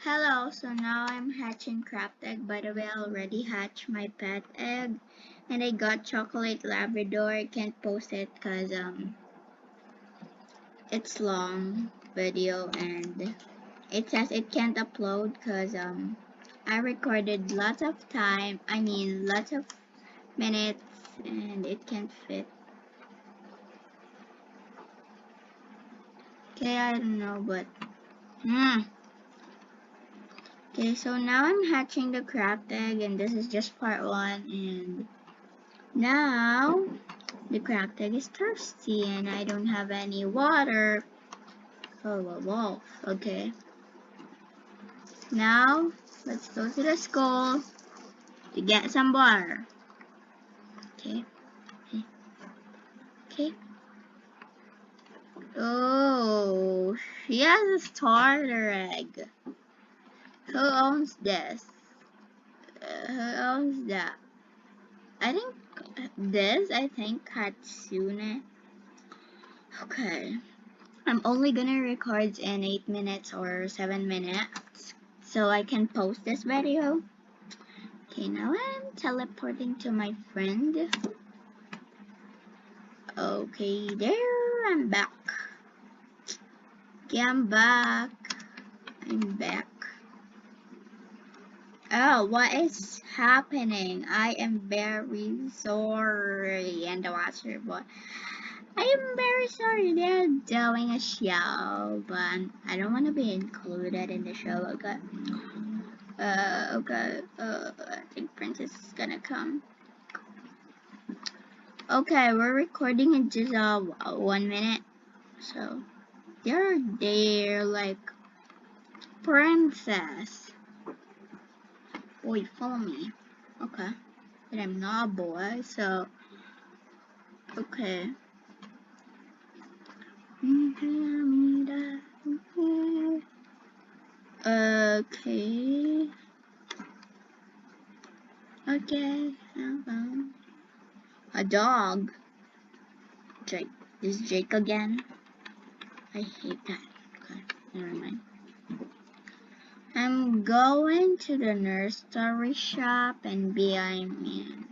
Hello, so now I'm hatching cracked egg. By the way, I already hatched my pet egg and I got chocolate labrador. I can't post it because it's long video and it says it can't upload because I recorded lots of time, lots of minutes, and it can't fit. Okay, I don't know, but okay, so now I'm hatching the cracked egg and this is just part 1 and now the cracked egg is thirsty and I don't have any water. Oh, a wolf. Okay. Now, let's go to the school to get some water. Okay. Okay. Oh, she has a starter egg. Who owns this? Who owns that? I think Hatsune. Okay. I'm only gonna record in 8 minutes or 7 minutes so I can post this video. Okay, now I'm teleporting to my friend. Okay, there, I'm back. Okay, I'm back. Oh, what is happening? I am very sorry. And the watcher, but I am very sorry. They're doing a show, but I don't want to be included in the show. Okay. I think Princess is gonna come. Okay, we're recording in just 1 minute. So they're there like Princess. Wait, follow me. Okay. But I'm not a boy, so okay. Okay. Okay. A dog. Jake. Is Jake again? I hate that. Okay, never mind. I'm going to the nursery shop and in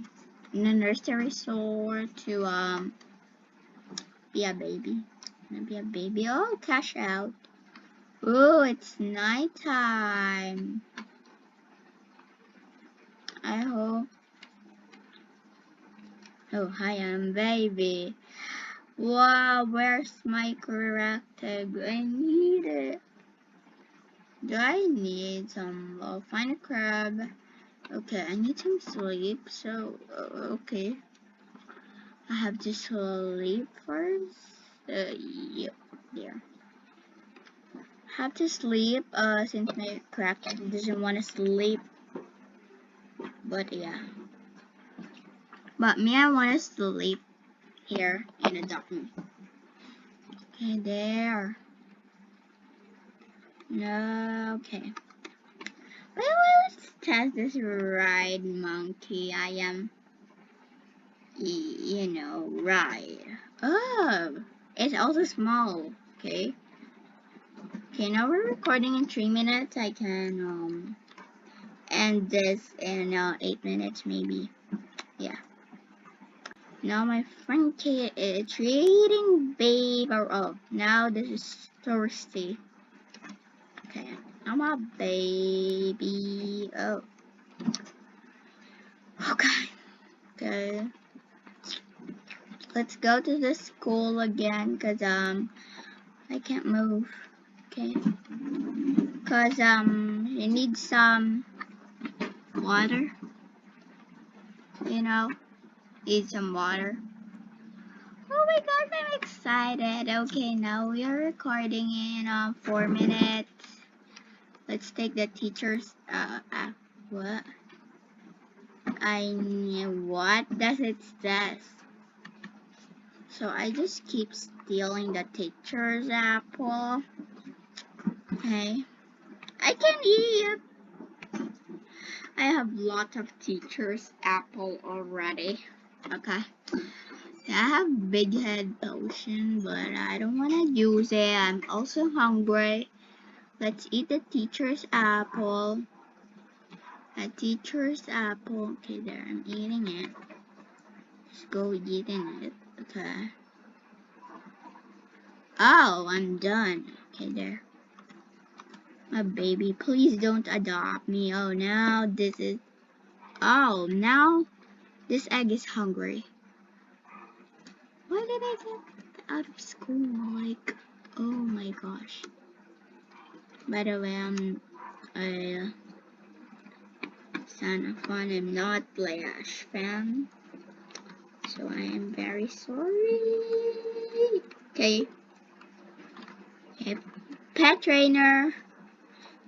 the nursery store to be a baby. Gonna be a baby. Oh, cash out. Oh, it's nighttime. I hope. Oh, hi, I'm baby. Wow, where's my correct egg? I need it. Do I need some? I'll find a crab. Okay, I need some sleep. So, okay. I have to sleep first. Yep, there. Have to sleep, since my cracked egg doesn't want to sleep. But yeah. But me, I want to sleep here in the dark room. Okay, there. No, okay. But let's test this ride monkey. I am, ride. Oh, it's also small. Okay. Okay, now we're recording in 3 minutes. I can end this in 8 minutes maybe. Yeah. Now my friend Kate is eating babe. Oh, now this is thirsty. Okay, I'm a baby. Oh. Okay. Okay. Let's go to the school again, cause I can't move. Okay. Cause you need some water. Need some water. Oh my god, I'm excited. Okay, now we are recording in 4 minutes. Let's take the teacher's what? What does it says? So I just keep stealing the teacher's apple. Okay. I can eat. I have lots of teacher's apple already. Okay. I have big head potion, but I don't want to use it. I'm also hungry. Let's eat the teacher's apple. A teacher's apple. Okay, there, I'm eating it. Let's go eating it. Okay. Oh, I'm done. Okay, there. My baby, please don't adopt me. Oh, now this is... Oh, now this egg is hungry. Why did I get out of school? Like, oh my gosh. By the way, I'm a Son of Fun. I'm not Flash fan. So I am very sorry. Okay. Okay. Pet trainer.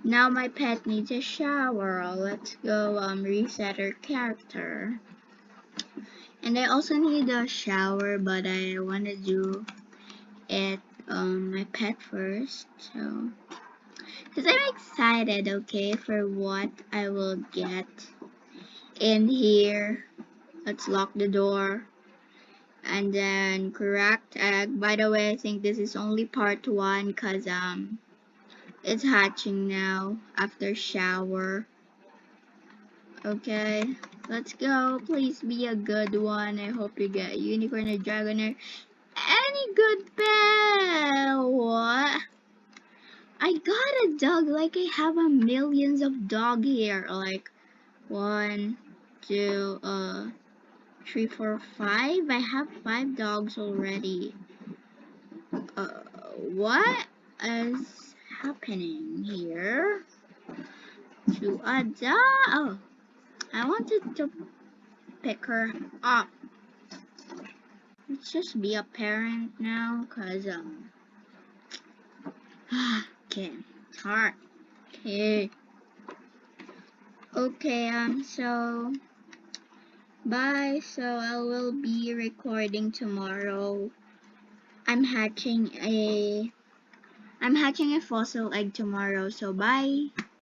Now my pet needs a shower. Let's go reset her character. And I also need a shower, but I want to do it my pet first. So, because I'm excited, okay, for what I will get in here. Let's lock the door. And then correct egg. By the way, I think this is only part 1 because it's hatching now after shower. Okay, let's go. Please be a good one. I hope you get a unicorn, a dragon, or any good pet. What? I got a dog. Like I have a millions of dog here. Like 1, 2, 3, 4, 5. I have 5 dogs already. What is happening here? To adopt? Oh, I wanted to pick her up. Let's just be a parent now, cause okay, heart. Okay, okay. So bye. So I will be recording tomorrow. I'm hatching a fossil egg tomorrow. So bye.